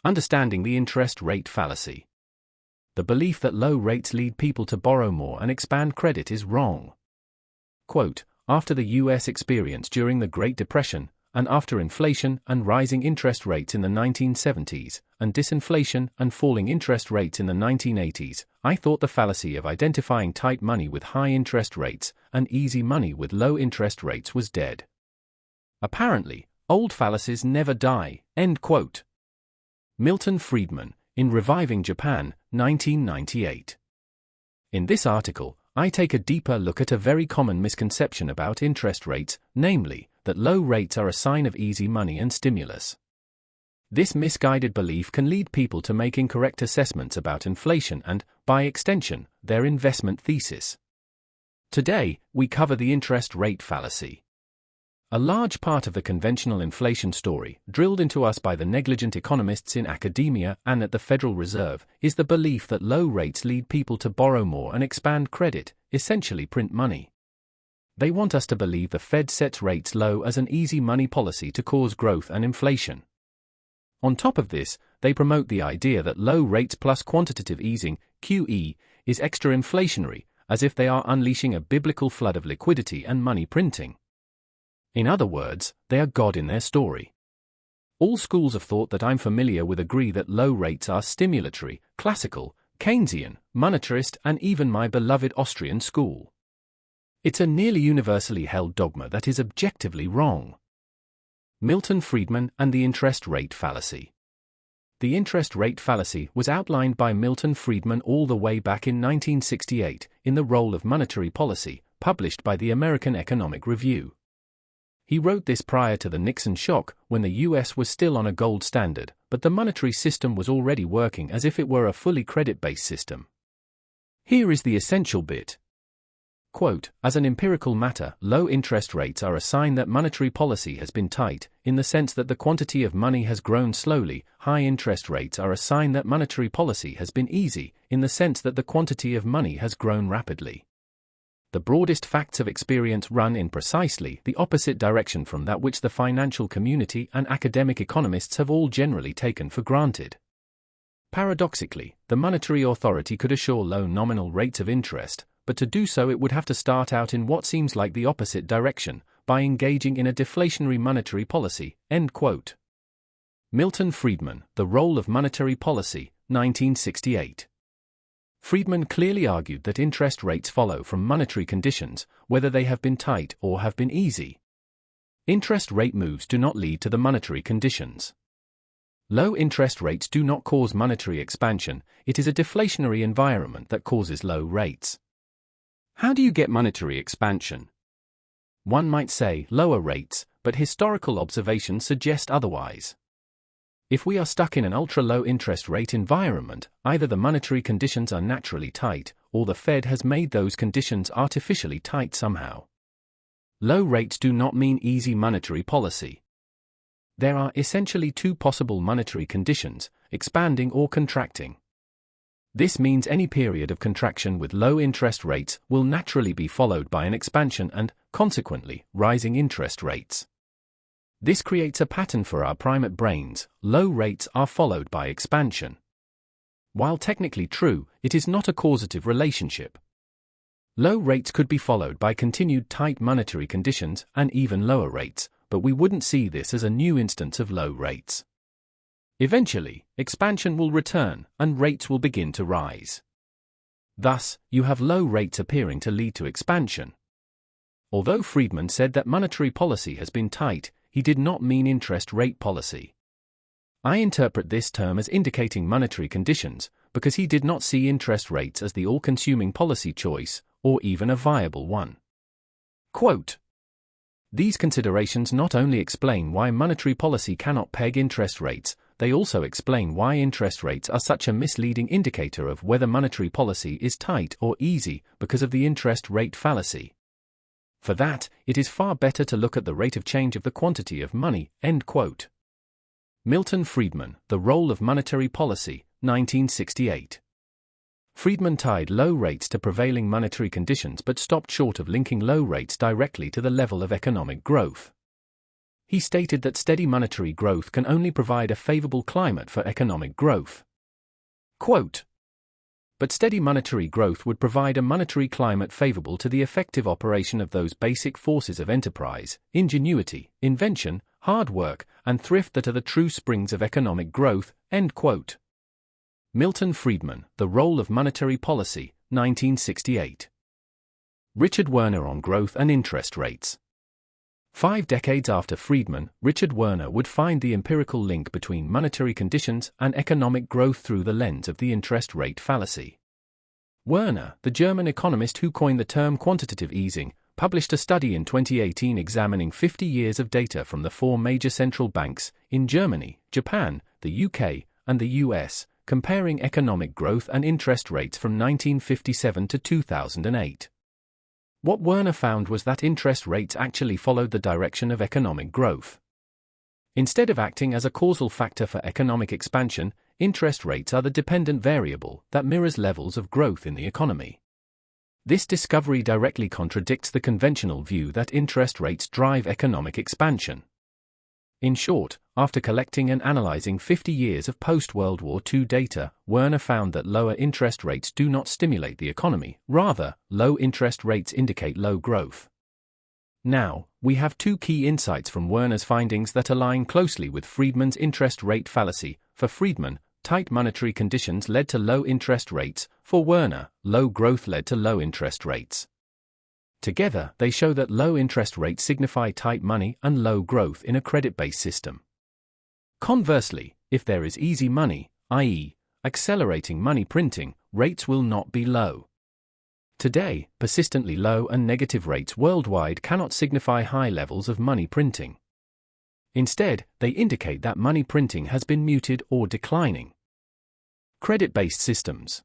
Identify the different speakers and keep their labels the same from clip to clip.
Speaker 1: Understanding the interest rate fallacy. The belief that low rates lead people to borrow more and expand credit is wrong. Quote, after the U.S. experience during the Great Depression, and after inflation and rising interest rates in the 1970s, and disinflation and falling interest rates in the 1980s, I thought the fallacy of identifying tight money with high interest rates and easy money with low interest rates was dead. Apparently, old fallacies never die. End quote. Milton Friedman, in Reviving Japan, 1998. In this article, I take a deeper look at a very common misconception about interest rates, namely, that low rates are a sign of easy money and stimulus. This misguided belief can lead people to make incorrect assessments about inflation and, by extension, their investment thesis. Today, we cover the interest rate fallacy. A large part of the conventional inflation story, drilled into us by the negligent economists in academia and at the Federal Reserve, is the belief that low rates lead people to borrow more and expand credit, essentially print money. They want us to believe the Fed sets rates low as an easy money policy to cause growth and inflation. On top of this, they promote the idea that low rates plus quantitative easing, QE, is extra inflationary, as if they are unleashing a biblical flood of liquidity and money printing. In other words, they are God in their story. All schools of thought that I'm familiar with agree that low rates are stimulatory, classical, Keynesian, monetarist, and even my beloved Austrian school. It's a nearly universally held dogma that is objectively wrong. Milton Friedman and the interest rate fallacy. The interest rate fallacy was outlined by Milton Friedman all the way back in 1968 in The Role of Monetary Policy, published by the American Economic Review. He wrote this prior to the Nixon shock, when the US was still on a gold standard, but the monetary system was already working as if it were a fully credit-based system. Here is the essential bit. Quote, as an empirical matter, low interest rates are a sign that monetary policy has been tight, in the sense that the quantity of money has grown slowly. High interest rates are a sign that monetary policy has been easy, in the sense that the quantity of money has grown rapidly. The broadest facts of experience run in precisely the opposite direction from that which the financial community and academic economists have all generally taken for granted. Paradoxically, the monetary authority could assure low nominal rates of interest, but to do so it would have to start out in what seems like the opposite direction, by engaging in a deflationary monetary policy. End quote. Milton Friedman, The Role of Monetary Policy, 1968. Friedman clearly argued that interest rates follow from monetary conditions, whether they have been tight or have been easy. Interest rate moves do not lead to the monetary conditions. Low interest rates do not cause monetary expansion, it is a deflationary environment that causes low rates. How do you get monetary expansion? One might say lower rates, but historical observations suggest otherwise. If we are stuck in an ultra-low interest rate environment, either the monetary conditions are naturally tight, or the Fed has made those conditions artificially tight somehow. Low rates do not mean easy monetary policy. There are essentially two possible monetary conditions, expanding or contracting. This means any period of contraction with low interest rates will naturally be followed by an expansion and, consequently, rising interest rates. This creates a pattern for our primate brains: low rates are followed by expansion. While technically true, it is not a causative relationship. Low rates could be followed by continued tight monetary conditions and even lower rates, but we wouldn't see this as a new instance of low rates. Eventually, expansion will return, and rates will begin to rise. Thus, you have low rates appearing to lead to expansion. Although Friedman said that monetary policy has been tight, he did not mean interest rate policy. I interpret this term as indicating monetary conditions, because he did not see interest rates as the all-consuming policy choice, or even a viable one. Quote, these considerations not only explain why monetary policy cannot peg interest rates, they also explain why interest rates are such a misleading indicator of whether monetary policy is tight or easy, because of the interest rate fallacy. For that, it is far better to look at the rate of change of the quantity of money. End quote. Milton Friedman, The Role of Monetary Policy, 1968. Friedman tied low rates to prevailing monetary conditions but stopped short of linking low rates directly to the level of economic growth. he stated that steady monetary growth can only provide a favorable climate for economic growth. Quote, "But steady monetary growth would provide a monetary climate favorable to the effective operation of those basic forces of enterprise, ingenuity, invention, hard work, and thrift that are the true springs of economic growth." End quote. Milton Friedman, The Role of Monetary Policy, 1968. Richard Werner on Growth and Interest Rates. 5 decades after Friedman, Richard Werner would find the empirical link between monetary conditions and economic growth through the lens of the interest rate fallacy. Werner, the German economist who coined the term quantitative easing, published a study in 2018 examining 50 years of data from the 4 major central banks in Germany, Japan, the UK, and the US, comparing economic growth and interest rates from 1957 to 2008. What Werner found was that interest rates actually followed the direction of economic growth. Instead of acting as a causal factor for economic expansion, interest rates are the dependent variable that mirrors levels of growth in the economy. This discovery directly contradicts the conventional view that interest rates drive economic expansion. In short, after collecting and analyzing 50 years of post-World War II data, Werner found that lower interest rates do not stimulate the economy, rather, low interest rates indicate low growth. Now, we have 2 key insights from Werner's findings that align closely with Friedman's interest rate fallacy. For Friedman, tight monetary conditions led to low interest rates. For Werner, low growth led to low interest rates. Together, they show that low interest rates signify tight money and low growth in a credit-based system. Conversely, if there is easy money, i.e., accelerating money printing, rates will not be low. Today, persistently low and negative rates worldwide cannot signify high levels of money printing. Instead, they indicate that money printing has been muted or declining. Credit-based systems.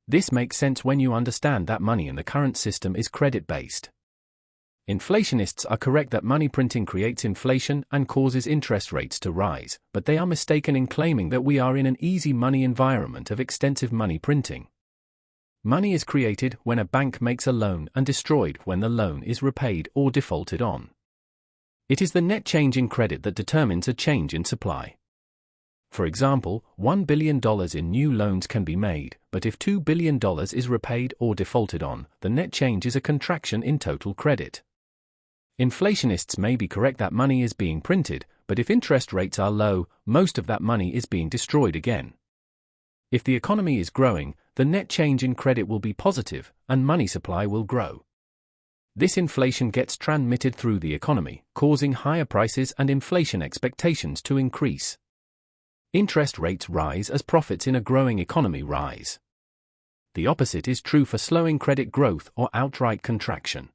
Speaker 1: This makes sense when you understand that money in the current system is credit-based. Inflationists are correct that money printing creates inflation and causes interest rates to rise, but they are mistaken in claiming that we are in an easy money environment of extensive money printing. Money is created when a bank makes a loan and destroyed when the loan is repaid or defaulted on. It is the net change in credit that determines a change in supply. For example, $1 billion in new loans can be made, but if $2 billion is repaid or defaulted on, the net change is a contraction in total credit. Inflationists may be correct that money is being printed, but if interest rates are low, most of that money is being destroyed again. If the economy is growing, the net change in credit will be positive, and money supply will grow. This inflation gets transmitted through the economy, causing higher prices and inflation expectations to increase. Interest rates rise as profits in a growing economy rise. The opposite is true for slowing credit growth or outright contraction.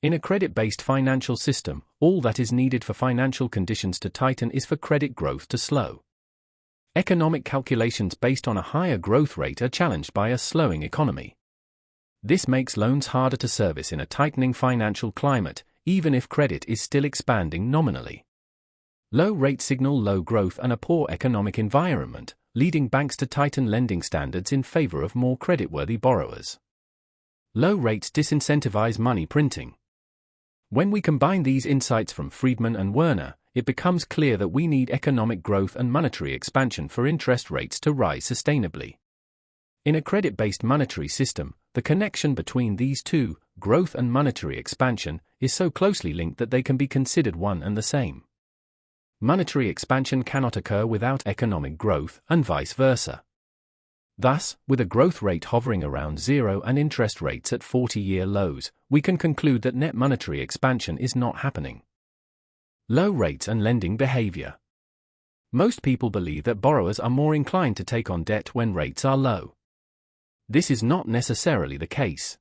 Speaker 1: In a credit-based financial system, all that is needed for financial conditions to tighten is for credit growth to slow. Economic calculations based on a higher growth rate are challenged by a slowing economy. This makes loans harder to service in a tightening financial climate, even if credit is still expanding nominally. Low rates signal low growth and a poor economic environment, leading banks to tighten lending standards in favor of more creditworthy borrowers. Low rates disincentivize money printing. When we combine these insights from Friedman and Werner, it becomes clear that we need economic growth and monetary expansion for interest rates to rise sustainably. In a credit-based monetary system, the connection between these two, growth and monetary expansion, is so closely linked that they can be considered one and the same. Monetary expansion cannot occur without economic growth, and vice versa. Thus, with a growth rate hovering around zero and interest rates at 40-year lows, we can conclude that net monetary expansion is not happening. Low rates and lending behavior. Most people believe that borrowers are more inclined to take on debt when rates are low. This is not necessarily the case.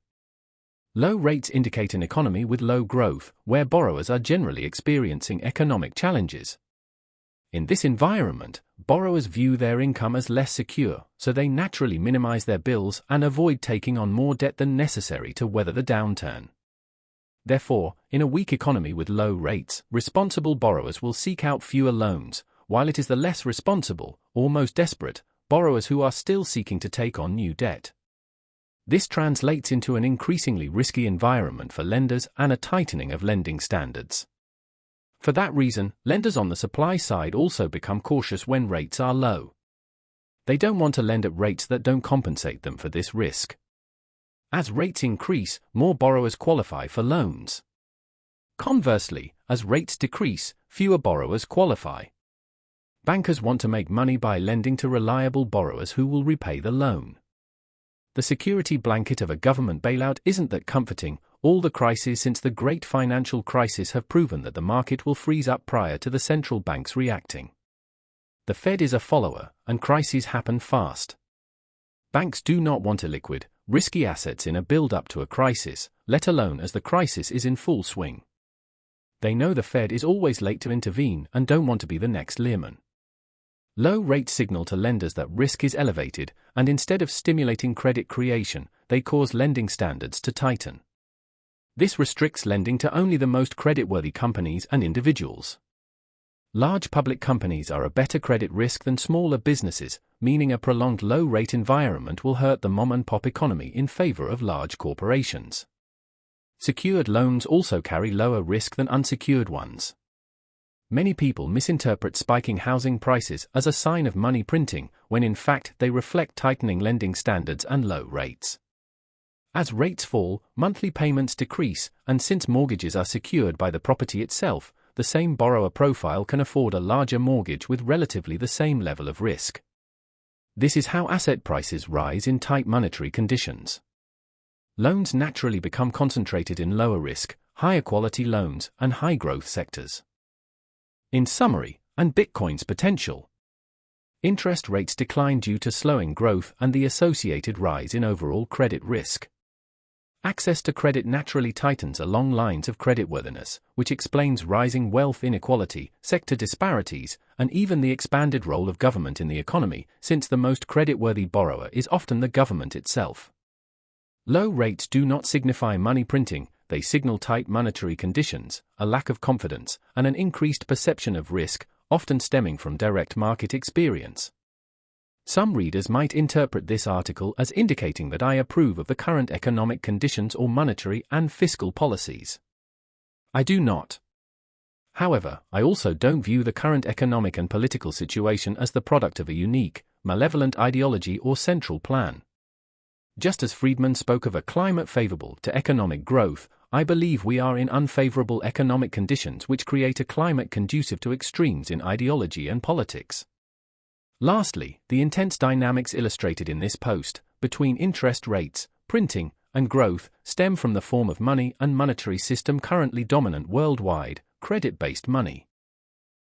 Speaker 1: Low rates indicate an economy with low growth, where borrowers are generally experiencing economic challenges. In this environment, borrowers view their income as less secure, so they naturally minimize their bills and avoid taking on more debt than necessary to weather the downturn. Therefore, in a weak economy with low rates, responsible borrowers will seek out fewer loans, while it is the less responsible, or most desperate, borrowers who are still seeking to take on new debt. This translates into an increasingly risky environment for lenders and a tightening of lending standards. For that reason, lenders on the supply side also become cautious when rates are low. They don't want to lend at rates that don't compensate them for this risk. As rates increase, more borrowers qualify for loans. Conversely, as rates decrease, fewer borrowers qualify. Bankers want to make money by lending to reliable borrowers who will repay the loan. The security blanket of a government bailout isn't that comforting. All the crises since the great financial crisis have proven that the market will freeze up prior to the central banks reacting. The Fed is a follower, and crises happen fast. Banks do not want illiquid, risky assets in a build-up to a crisis, let alone as the crisis is in full swing. They know the Fed is always late to intervene and don't want to be the next Lehman. Low rates signal to lenders that risk is elevated, and instead of stimulating credit creation, they cause lending standards to tighten. This restricts lending to only the most creditworthy companies and individuals. Large public companies are a better credit risk than smaller businesses, meaning a prolonged low-rate environment will hurt the mom-and-pop economy in favor of large corporations. Secured loans also carry lower risk than unsecured ones. Many people misinterpret spiking housing prices as a sign of money printing, when in fact they reflect tightening lending standards and low rates. As rates fall, monthly payments decrease, and since mortgages are secured by the property itself, the same borrower profile can afford a larger mortgage with relatively the same level of risk. This is how asset prices rise in tight monetary conditions. Loans naturally become concentrated in lower risk, higher quality loans, and high growth sectors. In summary, and Bitcoin's potential. Interest rates decline due to slowing growth and the associated rise in overall credit risk. Access to credit naturally tightens along lines of creditworthiness, which explains rising wealth inequality, sector disparities, and even the expanded role of government in the economy, since the most creditworthy borrower is often the government itself. Low rates do not signify money printing, they signal tight monetary conditions, a lack of confidence, and an increased perception of risk, often stemming from direct market experience. Some readers might interpret this article as indicating that I approve of the current economic conditions or monetary and fiscal policies. I do not. However, I also don't view the current economic and political situation as the product of a unique, malevolent ideology or central plan. Just as Friedman spoke of a climate favorable to economic growth, I believe we are in unfavorable economic conditions which create a climate conducive to extremes in ideology and politics. Lastly, the intense dynamics illustrated in this post, between interest rates, printing, and growth, stem from the form of money and monetary system currently dominant worldwide, credit-based money.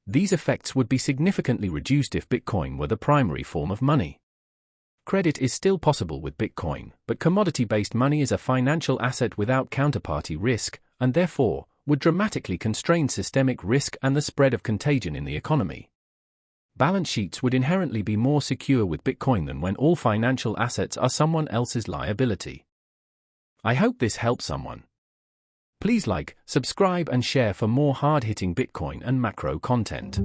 Speaker 1: These effects would be significantly reduced if Bitcoin were the primary form of money. Credit is still possible with Bitcoin, but commodity-based money is a financial asset without counterparty risk, and therefore, would dramatically constrain systemic risk and the spread of contagion in the economy. Balance sheets would inherently be more secure with Bitcoin than when all financial assets are someone else's liability. I hope this helps someone. Please like, subscribe and share for more hard-hitting Bitcoin and macro content.